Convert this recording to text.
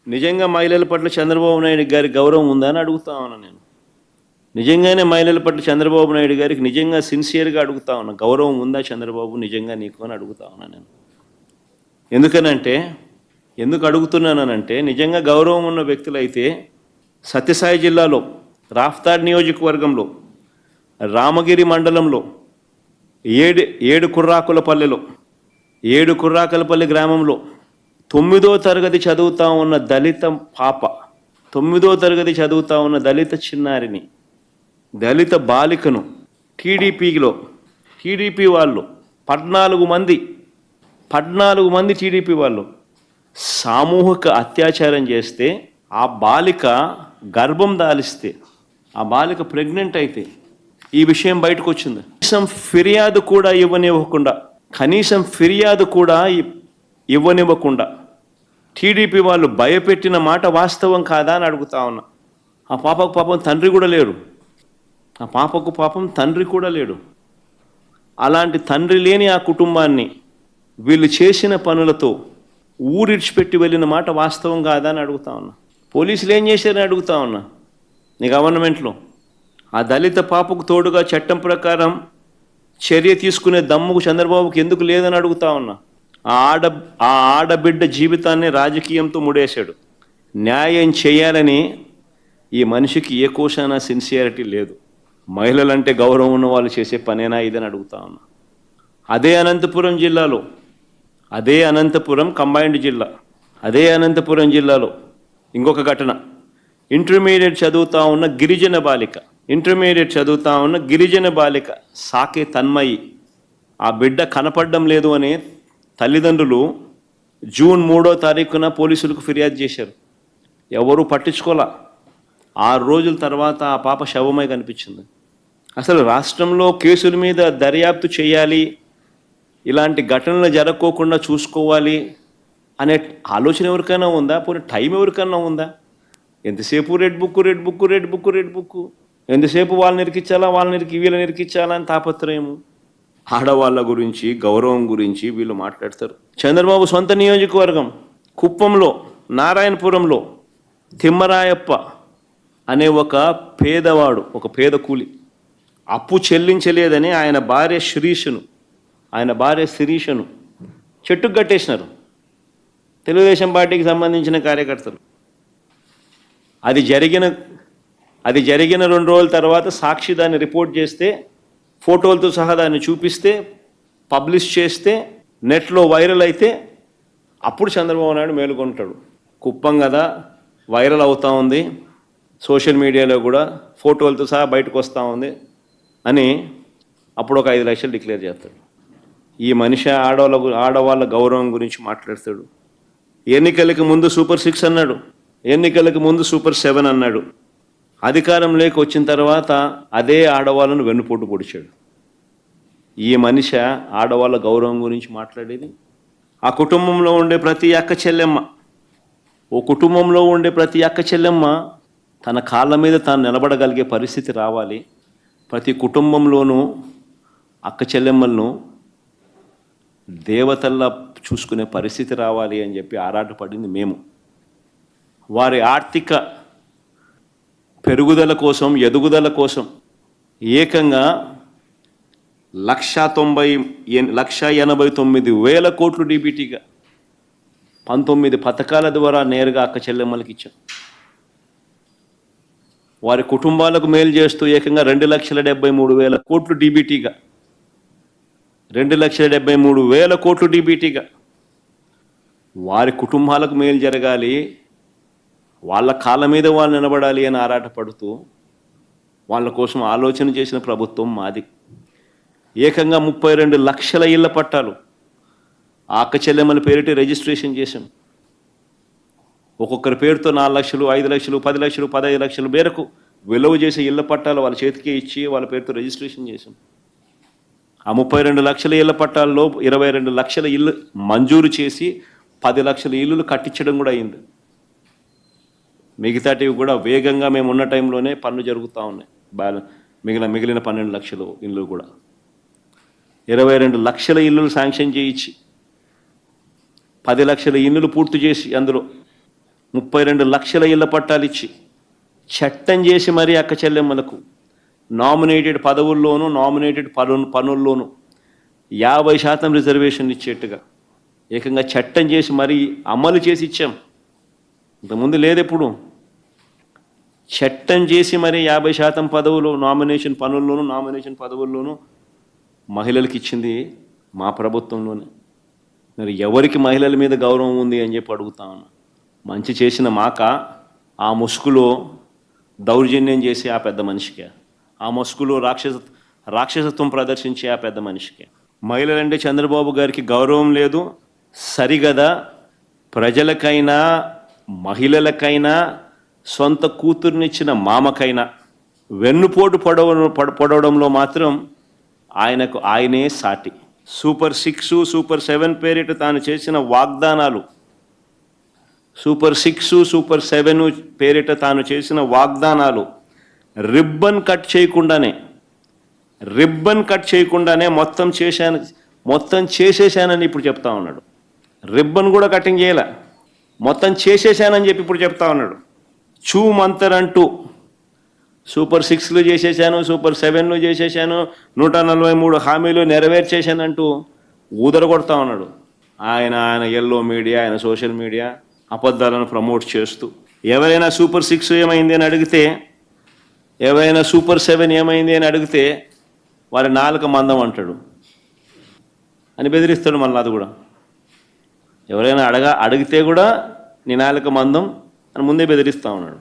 నిజంగా మహిళల పట్ల చంద్రబాబు నాయుడు గారి గౌరవం ఉందా అని అడుగుతా ఉన్నా నేను. నిజంగానే మహిళల పట్ల చంద్రబాబు నాయుడు గారికి నిజంగా సిన్సియర్గా అడుగుతా ఉన్నా, గౌరవం ఉందా చంద్రబాబు నిజంగా నీకు అని అడుగుతా ఉన్నా నేను. ఎందుకు అడుగుతున్నానంటే, నిజంగా గౌరవం ఉన్న వ్యక్తులైతే సత్యసాయి జిల్లాలో రాఫ్తాడ్ నియోజకవర్గంలో రామగిరి మండలంలో ఏడు కుర్రాకులపల్లి గ్రామంలో 9వ తరగతి చదువుతా ఉన్న దళిత పాప, 9వ తరగతి చదువుతా ఉన్న దళిత చిన్నారిని, దళిత బాలికను టీడీపీ వాళ్ళు 14 మంది టీడీపీ వాళ్ళు సామూహిక అత్యాచారం చేస్తే, ఆ బాలిక గర్భం దాలిస్తే, ఆ బాలిక ప్రెగ్నెంట్ అయితే ఈ విషయం బయటకు వచ్చింది. కనీసం ఫిర్యాదు కూడా ఇవ్వనివ్వకుండా టీడీపీ వాళ్ళు భయపెట్టిన మాట వాస్తవం కాదా అని అడుగుతా ఉన్నా. ఆ పాపకు పాపం తండ్రి కూడా లేడు. అలాంటి తండ్రి లేని ఆ కుటుంబాన్ని వీళ్ళు చేసిన పనులతో ఊరిడిచిపెట్టి వెళ్ళిన మాట వాస్తవం కాదా అని అడుగుతా ఉన్నా. పోలీసులు ఏం చేశారని అడుగుతా ఉన్నా. నీ గవర్నమెంట్లో ఆ దళిత పాపకు తోడుగా చట్టం ప్రకారం చర్య తీసుకునే దమ్ముకు చంద్రబాబుకి ఎందుకు లేదని అడుగుతా ఉన్నా. ఆ ఆడబిడ్డ జీవితాన్ని రాజకీయంతో ముడేశాడు. న్యాయం చేయాలని ఈ మనిషికి ఏ కోశాన సిన్సియారిటీ లేదు. మహిళలంటే గౌరవం ఉన్న వాళ్ళు చేసే పనేనా ఇదని అడుగుతా ఉన్నా. అదే అనంతపురం కంబైన్డ్ జిల్లా, అదే అనంతపురం జిల్లాలో ఇంకొక ఘటన. ఇంటర్మీడియట్ చదువుతా ఉన్న గిరిజన బాలిక సాకే తన్మయి, ఆ బిడ్డ కనపడడం లేదు అని తల్లిదండ్రులు జూన్ 3వ తారీఖున పోలీసులకు ఫిర్యాదు చేశారు. ఎవరూ పట్టించుకోలే. 6 రోజుల తర్వాత ఆ పాప శవమై కనిపించింది. అసలు రాష్ట్రంలో కేసుల మీద దర్యాప్తు చేయాలి, ఇలాంటి ఘటనలు జరగకోకుండా చూసుకోవాలి అనే ఆలోచన ఎవరికైనా ఉందా? పోనీ టైం ఎవరికైనా ఉందా? ఎంతసేపు రెడ్ బుక్, ఎంతసేపు వీళ్ళని నిరికించాలా అని తాపత్రయము. ఆడవాళ్ళ గురించి, గౌరవం గురించి వీళ్ళు మాట్లాడతారు. చంద్రబాబు సొంత నియోజకవర్గం కుప్పంలో, నారాయణపురంలో తిమ్మరాయప్ప అనే ఒక పేద కూలి అప్పు చెల్లించలేదని ఆయన భార్య శిరీషను చెట్టుకు కట్టేసినారు తెలుగుదేశం పార్టీకి సంబంధించిన కార్యకర్తలు. అది జరిగిన 2 రోజుల తర్వాత సాక్షి దాన్ని రిపోర్ట్ చేస్తే, ఫోటోలతో సహా దాన్ని చూపిస్తే, పబ్లిష్ చేస్తే, నెట్లో వైరల్ అయితే అప్పుడు చంద్రబాబు నాయుడు మేలుకొంటాడు. కుప్పం కదా, వైరల్ అవుతూ ఉంది, సోషల్ మీడియాలో కూడా ఫోటోలతో సహా బయటకు వస్తూ ఉంది అని అప్పుడు ఒక 5 లక్షలు డిక్లేర్ చేస్తాడు. ఈ మనిషి ఆడవాళ్ళ గౌరవం గురించి మాట్లాడతాడు. ఎన్నికలకు ముందు సూపర్ 6 అన్నాడు, ఎన్నికలకు ముందు సూపర్ 7 అన్నాడు. అధికారంలోకి వచ్చిన తర్వాత అదే ఆడవాళ్ళను వెన్నుపోటు పొడిచాడు. ఈ మనిషి ఆడవాళ్ళ గౌరవం గురించి మాట్లాడేది. ఆ కుటుంబంలో ఉండే ప్రతి అక్క చెల్లెమ్మ తన కాళ్ళ మీద తాను నిలబడగలిగే పరిస్థితి రావాలి. ప్రతి కుటుంబంలోనూ అక్క చెల్లెమ్మలను దేవతల్లా చూసుకునే పరిస్థితి రావాలి అని చెప్పి ఆరాటపడింది మేము. వారి ఆర్థిక పెరుగుదల కోసం, ఎదుగుదల కోసం ఏకంగా 1,89,000 కోట్లు డీబీటీగా 19 పథకాల ద్వారా నేరుగా అక్క చెల్లెమ్మలకి ఇచ్చాం. వారి కుటుంబాలకు మేలు చేస్తూ ఏకంగా 2,73,000 కోట్లు డీబీటీగా 2,73,000 కోట్లు డీబీటీగా వారి కుటుంబాలకు మేలు జరగాలి, వాళ్ళ కాళ్ళ మీద వాళ్ళు నిలబడాలి అని ఆరాటపడుతూ వాళ్ళ కోసం ఆలోచన చేసిన ప్రభుత్వం మాది. ఏకంగా 32 లక్షల ఇళ్ల పట్టాలు ఆ అక్క చెల్లెమ్మల పేరిట రిజిస్ట్రేషన్ చేశాం. ఒక్కొక్కరి పేరుతో 4 లక్షలు, 5 లక్షలు, 10 లక్షలు, 15 లక్షల మేరకు విలువ చేసే ఇళ్ల పట్టాలు వాళ్ళ చేతికే ఇచ్చి వాళ్ళ పేరుతో రిజిస్ట్రేషన్ చేశాం. ఆ 32 లక్షల ఇళ్ల పట్టాల్లో 22 లక్షల ఇల్లు మంజూరు చేసి 10 లక్షల ఇల్లులు కట్టించడం కూడా అయింది. మిగతాటివి కూడా వేగంగా మేము ఉన్న టైంలోనే పనులు జరుగుతూ ఉన్నాయి. మిగిలిన 12 లక్షల ఇల్లు కూడా 22 లక్షల ఇల్లులు శాంక్షన్ చేయించి 10 లక్షల ఇల్లులు పూర్తి చేసి అందులో 32 లక్షల ఇళ్ల పట్టాలు ఇచ్చి చట్టం చేసి మరీ అక్క చెల్లెమ్మలకు నామినేటెడ్ పదవుల్లోనూ నామినేటెడ్ పనుల్లోనూ 50% రిజర్వేషన్ ఇచ్చేట్టుగా ఏకంగా చట్టం చేసి మరీ అమలు చేసి ఇచ్చాం. ఇంతకుముందు లేదు. ఎప్పుడు చట్టం చేసి మరీ 50% పదవులు నామినేషన్ పదవుల్లోనూ మహిళలకు ఇచ్చింది మా ప్రభుత్వంలోనే. మరి ఎవరికి మహిళల మీద గౌరవం ఉంది అని చెప్పి అడుగుతా ఉన్నా. మంచి చేసిన మాక ఆ ముసుగులో దౌర్జన్యం చేసి ఆ పెద్ద మనిషికే, ఆ ముసుగులో రాక్షసత్వం ప్రదర్శించి ఆ పెద్ద మనిషికే. మహిళలంటే చంద్రబాబు గారికి గౌరవం లేదు సరిగదా. ప్రజలకైనా మహిళలకైనా సొంత కూతుర్నిచ్చిన మామకైనా వెన్నుపోటు పొడవడంలో మాత్రం ఆయనే సాటి. సూపర్ 6, సూపర్ 7 పేరిట తాను చేసిన వాగ్దానాలు, సూపర్ 6, సూపర్ 7 పేరిట తాను చేసిన వాగ్దానాలు రిబ్బన్ కట్ చేయకుండానే మొత్తం చేసేసానని ఇప్పుడు చెప్తా ఉన్నాడు. రిబ్బన్ కూడా కటింగ్ చేయలే, మొత్తం చేసేసానని చెప్పి ఇప్పుడు చెప్తా ఉన్నాడు. చూమంతరంటూ సూపర్ 6లు చేసేసాను, సూపర్ 7లు చేసేసాను, 143 హామీలు నెరవేర్చేశానంటూ ఊదరగొడతా ఉన్నాడు. ఆయన ఎల్లో మీడియా, ఆయన సోషల్ మీడియా అబద్ధాలను ప్రమోట్ చేస్తూ ఎవరైనా సూపర్ 6 ఏమైంది అని అడిగితే, ఎవరైనా సూపర్ 7 ఏమైంది అని అడిగితే వారి నాలుక మందం అంటాడు అని బెదిరిస్తాడు. మళ్ళీ అది కూడా ఎవరైనా అడిగితే కూడా నీ నాలుక మందం అని ముందే బెదిరిస్తూ ఉన్నాడు.